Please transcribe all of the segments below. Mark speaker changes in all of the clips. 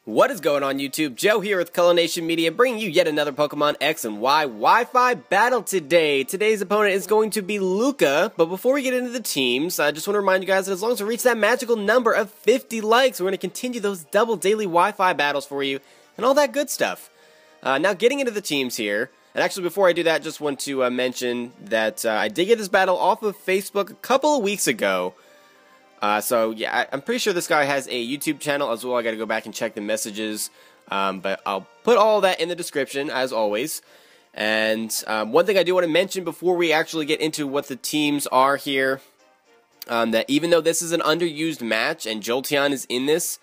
Speaker 1: What is going on YouTube? Joe here with Culination Media bringing you yet another Pokemon X and Y Wi-Fi battle today. Today's opponent is going to be Luca, but before we get into the teams, I just want to remind you guys that as long as we reach that magical number of 50 likes, we're going to continue those double daily Wi-Fi battles for you and all that good stuff. Now getting into the teams here, and actually before I do that, just want to mention that I did get this battle off of Facebook a couple of weeks ago. So yeah, I'm pretty sure this guy has a YouTube channel as well. I gotta go back and check the messages, but I'll put all that in the description as always. And one thing I do want to mention before we actually get into what the teams are here, that even though this is an underused match and Jolteon is in this,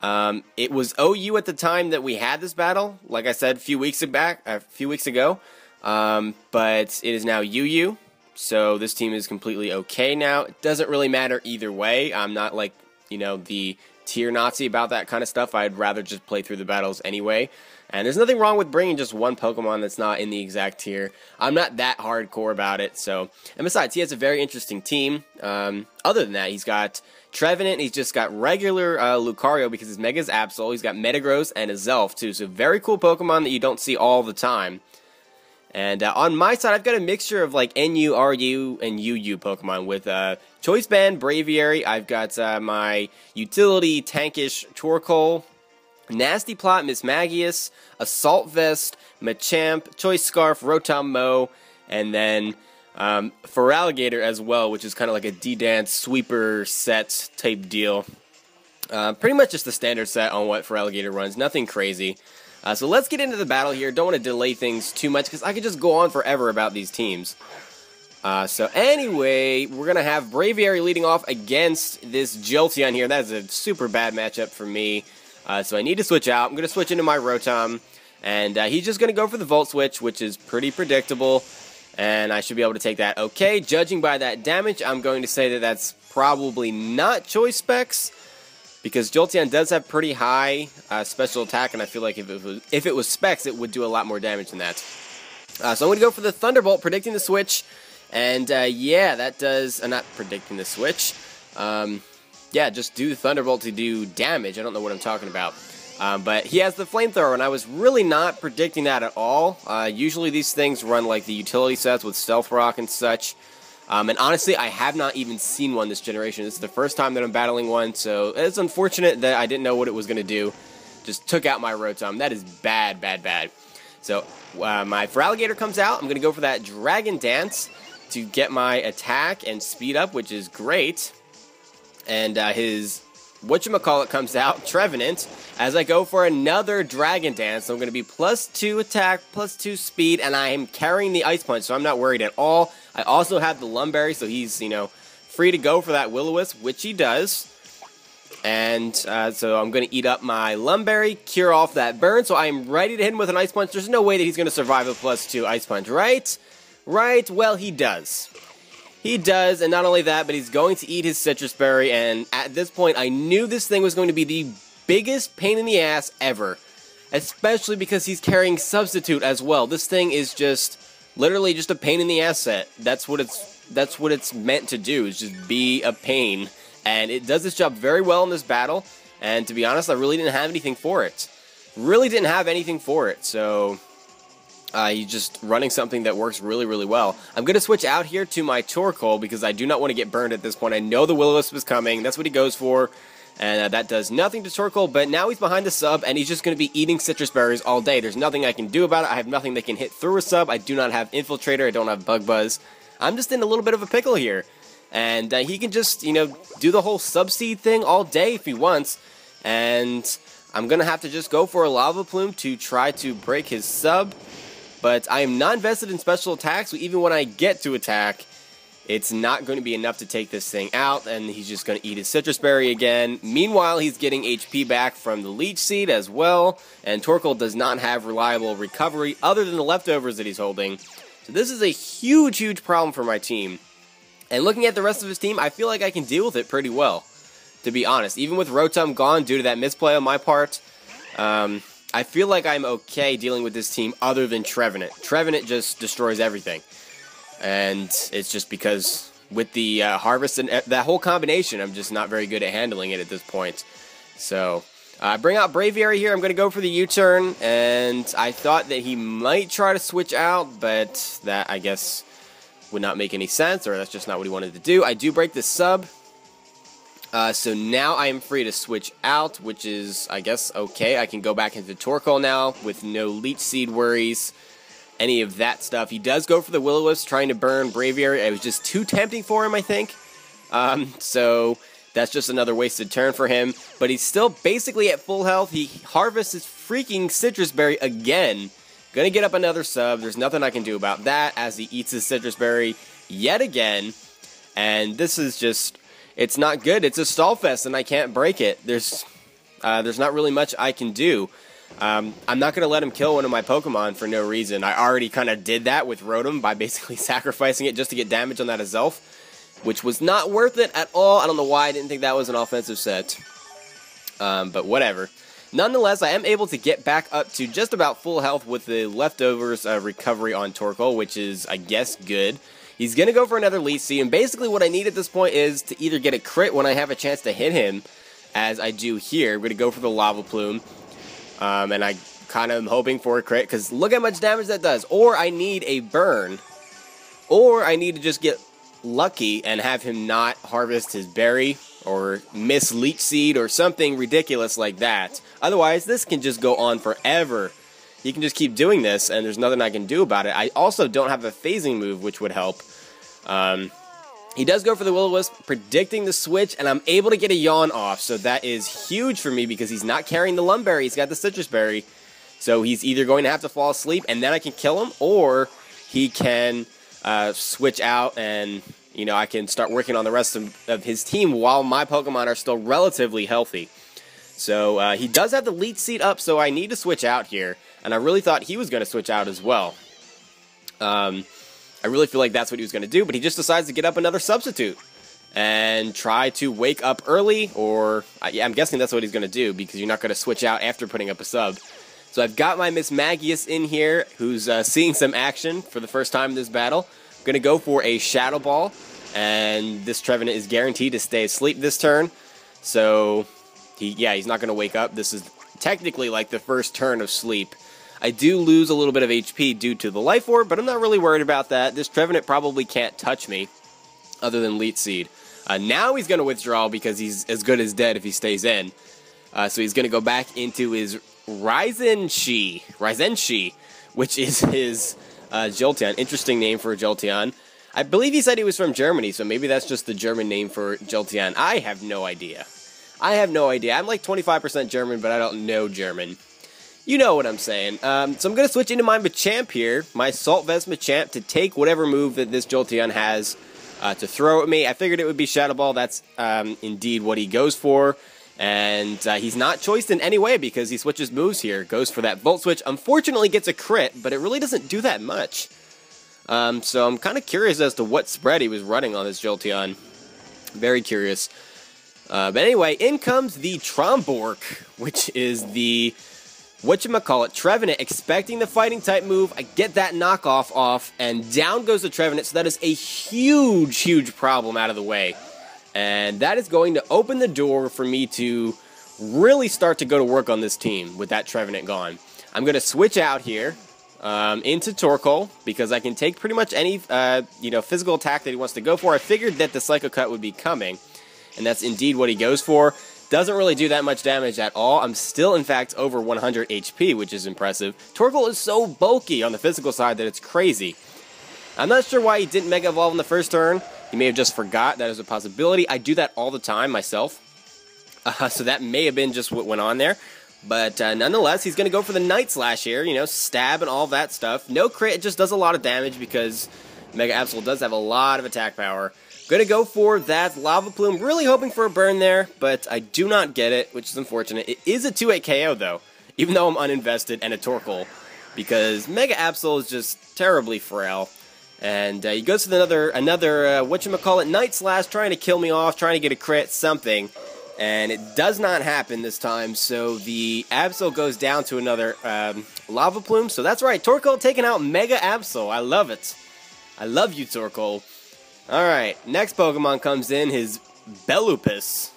Speaker 1: it was OU at the time that we had this battle. Like I said a few weeks ago, but it is now UU. So this team is completely okay now. It doesn't really matter either way. I'm not like, you know, the tier Nazi about that kind of stuff. I'd rather just play through the battles anyway. And there's nothing wrong with bringing just one Pokemon that's not in the exact tier. I'm not that hardcore about it. So, and besides, he has a very interesting team. Other than that, he's got Trevenant. He's just got regular Lucario because his Mega Absol. He's got Metagross and a Zelf too. So very cool Pokemon that you don't see all the time. And on my side, I've got a mixture of like NU, RU, and UU Pokemon with Choice Band, Braviary. I've got my utility tankish Torkoal, Nasty Plot, Mismagius, Assault Vest, Machamp, Choice Scarf, Rotom Mow, and then Feraligatr as well, which is kind of like a D-Dance sweeper set type deal. Pretty much just the standard set on what Feraligatr runs, nothing crazy. So let's get into the battle here. Don't want to delay things too much because I could just go on forever about these teams. So anyway, we're going to have Braviary leading off against this Jolteon here. That is a super bad matchup for me. So I need to switch out. I'm going to switch into my Rotom. And he's just going to go for the Volt Switch, which is pretty predictable. And I should be able to take that. Okay, judging by that damage, I'm going to say that that's probably not Choice Specs. Because Jolteon does have pretty high special attack, and I feel like if it was Specs, it would do a lot more damage than that. So I'm going to go for the Thunderbolt, predicting the switch. And yeah, that does... not predicting the switch. Yeah, just do the Thunderbolt to do damage. I don't know what I'm talking about. But he has the Flamethrower, and I was really not predicting that at all. Usually these things run like the utility sets with Stealth Rock and such. And honestly, I have not even seen one this generation. This is the first time that I'm battling one, so it's unfortunate that I didn't know what it was going to do. Just took out my Rotom. That is bad, bad, bad. So, my Feraligatr comes out. I'm going to go for that Dragon Dance to get my attack and speed up, which is great. And his whatchamacallit comes out, Trevenant, as I go for another Dragon Dance. So I'm going to be +2 attack, +2 speed, and I am carrying the Ice Punch, so I'm not worried at all. I also have the Lumberry, so he's, you know, free to go for that Will-O-Wisp, which he does. And so I'm going to eat up my Lumberry, cure off that burn, so I am ready to hit him with an Ice Punch. There's no way that he's going to survive a +2 Ice Punch, right? Right? Well, he does. He does, and not only that, but he's going to eat his Citrus Berry, and at this point, I knew this thing was going to be the biggest pain in the ass ever. Especially because he's carrying Substitute as well. This thing is just... literally just a pain in the ass set. That's what it's meant to do, is just be a pain. And it does this job very well in this battle. And to be honest, I really didn't have anything for it. Really didn't have anything for it. So he's just running something that works really, really well. I'm going to switch out here to my Torkoal because I do not want to get burned at this point. I know the Will-O-Wisp is coming. That's what he goes for. And that does nothing to Torkoal, but now he's behind the sub, and he's just going to be eating Citrus Berries all day. There's nothing I can do about it. I have nothing that can hit through a sub. I do not have Infiltrator. I don't have Bug Buzz. I'm just in a little bit of a pickle here. And he can just, you know, do the whole Subseed thing all day if he wants. And I'm going to have to just go for a Lava Plume to try to break his sub. But I am not invested in special attacks, so even when I get to attack... it's not going to be enough to take this thing out, and he's just going to eat his Citrus Berry again. Meanwhile, he's getting HP back from the Leech Seed as well, and Torkoal does not have reliable recovery other than the leftovers that he's holding. So this is a huge, huge problem for my team. And looking at the rest of his team, I feel like I can deal with it pretty well, to be honest. Even with Rotom gone due to that misplay on my part, I feel like I'm okay dealing with this team other than Trevenant. Trevenant just destroys everything. And it's just because with the Harvest and that whole combination, I'm just not very good at handling it at this point. So Bring out Braviary here. I'm going to go for the U-turn, and I thought that he might try to switch out, but that, I guess, would not make any sense, or that's just not what he wanted to do. I do break the sub, so now I am free to switch out, which is, I guess, okay. I can go back into Torkoal now with no Leech Seed worries, any of that stuff. He does go for the Will-O-Wisp, trying to burn Braviary. It was just too tempting for him, I think. So that's just another wasted turn for him. But he's still basically at full health. He harvests his freaking Citrus Berry again. Gonna get up another sub. There's nothing I can do about that as he eats his Citrus Berry yet again. And this is just, it's not good. It's a stall fest and I can't break it. There's not really much I can do. I'm not going to let him kill one of my Pokemon for no reason. I already kind of did that with Rotom by basically sacrificing it just to get damage on that Azelf, which was not worth it at all. I don't know why I didn't think that was an offensive set. But whatever. Nonetheless, I am able to get back up to just about full health with the leftovers recovery on Torkoal, which is, I guess, good. He's going to go for another Leech Seed, and basically what I need at this point is to either get a crit when I have a chance to hit him, as I do here. I'm going to go for the Lava Plume, and I kind of am hoping for a crit, because look how much damage that does. Or I need a burn, or I need to just get lucky and have him not harvest his berry, or miss Leech Seed, or something ridiculous like that. Otherwise, this can just go on forever. He can just keep doing this, and there's nothing I can do about it. I also don't have a phasing move, which would help. He does go for the Will-O-Wisp, predicting the switch, and I'm able to get a Yawn off, so that is huge for me because he's not carrying the Lumberry. He's got the Citrus Berry, so he's either going to have to fall asleep, and then I can kill him, or he can switch out, and you know I can start working on the rest of his team while my Pokemon are still relatively healthy. So he does have the Leech Seed up, so I need to switch out here, and I really thought he was going to switch out as well. I really feel like that's what he was going to do, but he just decides to get up another substitute and try to wake up early, or yeah, I'm guessing that's what he's going to do because you're not going to switch out after putting up a sub. So I've got my Miss Magius in here who's seeing some action for the first time in this battle. I'm going to go for a Shadow Ball, and this Trevenant is guaranteed to stay asleep this turn. So he's not going to wake up. This is technically like the first turn of sleep. I do lose a little bit of HP due to the Life Orb, but I'm not really worried about that. This Trevenant probably can't touch me, other than Leech Seed. Now he's going to withdraw because he's as good as dead if he stays in. So he's going to go back into his Ryzenshi, which is his Jolteon. Interesting name for a Jolteon. I believe he said he was from Germany, so maybe that's just the German name for Jolteon. I have no idea. I'm like 25% German, but I don't know German. You know what I'm saying. So I'm going to switch into my Machamp here, my Salt Vest Machamp, to take whatever move that this Jolteon has to throw at me. I figured it would be Shadow Ball. That's indeed what he goes for. And he's not choiced in any way because he switches moves here. Goes for that Volt Switch. Unfortunately gets a crit, but it really doesn't do that much. So I'm kind of curious as to what spread he was running on this Jolteon. Very curious. But anyway, in comes the Trombork, which is the Trevenant, expecting the fighting type move. I get that knockoff off, and down goes the Trevenant, so that is a huge, huge problem out of the way. And that is going to open the door for me to really start to go to work on this team with that Trevenant gone. I'm going to switch out here into Torkoal, because I can take pretty much any physical attack that he wants to go for. I figured that the Psycho Cut would be coming, and that's indeed what he goes for. Doesn't really do that much damage at all. I'm still, in fact, over 100 HP, which is impressive. Torkoal is so bulky on the physical side that it's crazy. I'm not sure why he didn't Mega Evolve in the first turn. He may have just forgot that is a possibility. I do that all the time myself. So that may have been just what went on there. But nonetheless, he's going to go for the Night Slash here. You know, stab and all that stuff. No crit, it just does a lot of damage because Mega Absol does have a lot of attack power. Going to go for that Lava Plume, really hoping for a burn there, but I do not get it, which is unfortunate. It is a 2-8 KO, though, even though I'm uninvested and a Torkoal, because Mega Absol is just terribly frail. And he goes to another Night Slash, trying to kill me off, trying to get a crit, something, and it does not happen this time, so the Absol goes down to another Lava Plume. So that's right, Torkoal taking out Mega Absol. I love it. I love you, Torkoal. Alright, next Pokemon comes in, his Belupus.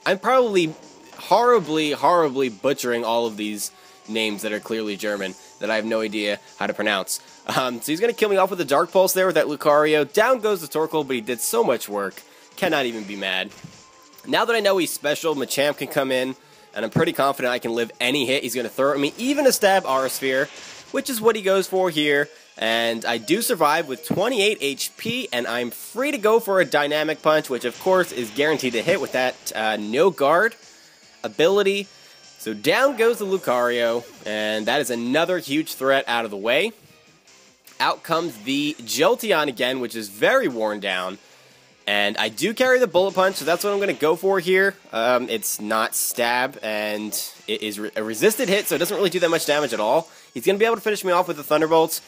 Speaker 1: I'm probably horribly, horribly butchering all of these names that are clearly German that I have no idea how to pronounce. So he's going to kill me off with a Dark Pulse there with that Lucario. Down goes the Torkoal, but he did so much work. Cannot even be mad. Now that I know he's special, Machamp can come in, and I'm pretty confident I can live any hit he's going to throw at me, even a stab Aura Sphere, which is what he goes for here. And I do survive with 28 HP, and I'm free to go for a Dynamic Punch, which of course is guaranteed to hit with that no guard ability. So down goes the Lucario, and that is another huge threat out of the way. Out comes the Jolteon again, which is very worn down. And I do carry the Bullet Punch, so that's what I'm going to go for here. It's not stab, and it is a resisted hit, so it doesn't really do that much damage at all. He's going to be able to finish me off with the Thunderbolts,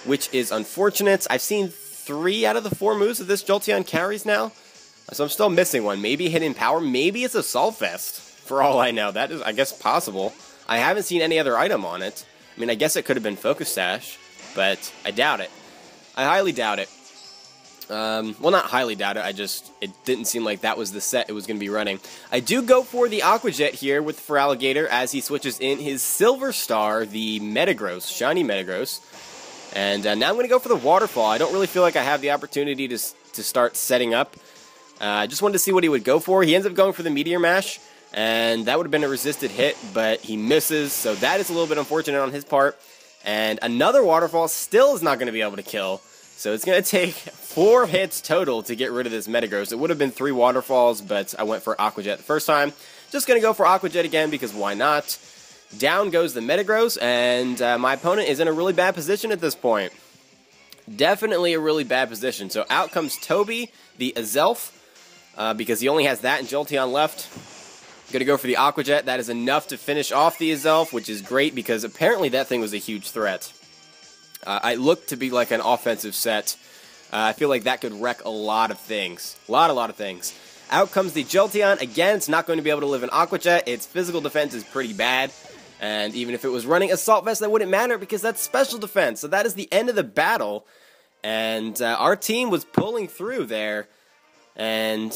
Speaker 1: which is unfortunate. I've seen 3 out of the 4 moves that this Jolteon carries now, so I'm still missing one. Maybe Hidden Power, maybe it's Assault Vest, for all I know. That is, I guess, possible. I haven't seen any other item on it. I mean, I guess it could have been Focus Sash, but I doubt it. I highly doubt it. Well, not highly doubt it, it didn't seem like that was the set it was going to be running. I do go for the Aqua Jet here with Feraligatr as he switches in his Silver Star, the Metagross, shiny Metagross. And now I'm going to go for the Waterfall. I don't really feel like I have the opportunity to start setting up. I just wanted to see what he would go for. He ends up going for the Meteor Mash, and that would have been a resisted hit, but he misses, so that is a little bit unfortunate on his part. And another Waterfall still is not going to be able to kill. So it's going to take 4 hits total to get rid of this Metagross. It would have been 3 Waterfalls, but I went for Aqua Jet the first time. Just going to go for Aqua Jet again because why not? Down goes the Metagross, and my opponent is in a really bad position at this point. Definitely a really bad position. So out comes Toby, the Azelf, because he only has that and Jolteon left. Going to go for the Aqua Jet. That is enough to finish off the Azelf, which is great because apparently that thing was a huge threat. It looked to be like an offensive set. I feel like that could wreck a lot of things. A lot of things. Out comes the Jolteon. Again, it's not going to be able to live in Aqua Jet. Its physical defense is pretty bad. And even if it was running Assault Vest, that wouldn't matter because that's special defense. So that is the end of the battle. And our team was pulling through there. And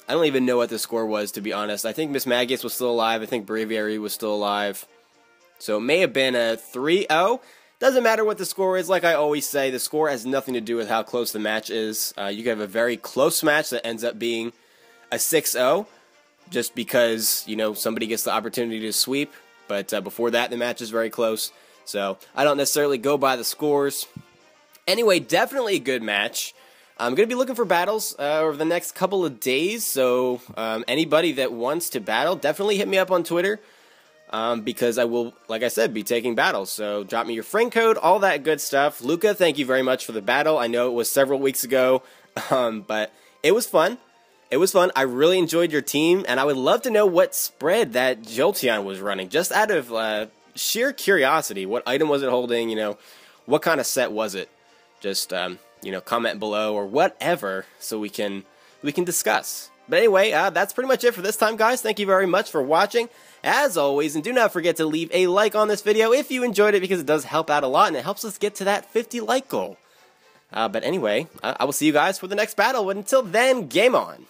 Speaker 1: I don't even know what the score was, to be honest. I think Miss Magius was still alive. I think Braviary was still alive. So it may have been a 3-0. Doesn't matter what the score is, like I always say, the score has nothing to do with how close the match is. You can have a very close match that ends up being a 6-0, just because, you know, somebody gets the opportunity to sweep, but before that, the match is very close, so I don't necessarily go by the scores. Anyway, definitely a good match. I'm going to be looking for battles over the next couple of days, so anybody that wants to battle, definitely hit me up on Twitter. Because I will, like I said, be taking battles. So drop me your friend code, all that good stuff. Luca, thank you very much for the battle. I know it was several weeks ago, but it was fun. It was fun. I really enjoyed your team, and I would love to know what spread that Jolteon was running. Just out of sheer curiosity, what item was it holding? You know, what kind of set was it? Just you know, comment below or whatever, so we can discuss. But anyway, that's pretty much it for this time, guys. Thank you very much for watching, as always, and do not forget to leave a like on this video if you enjoyed it, because it does help out a lot, and it helps us get to that 50 like goal. But anyway, I will see you guys for the next battle, but until then, game on!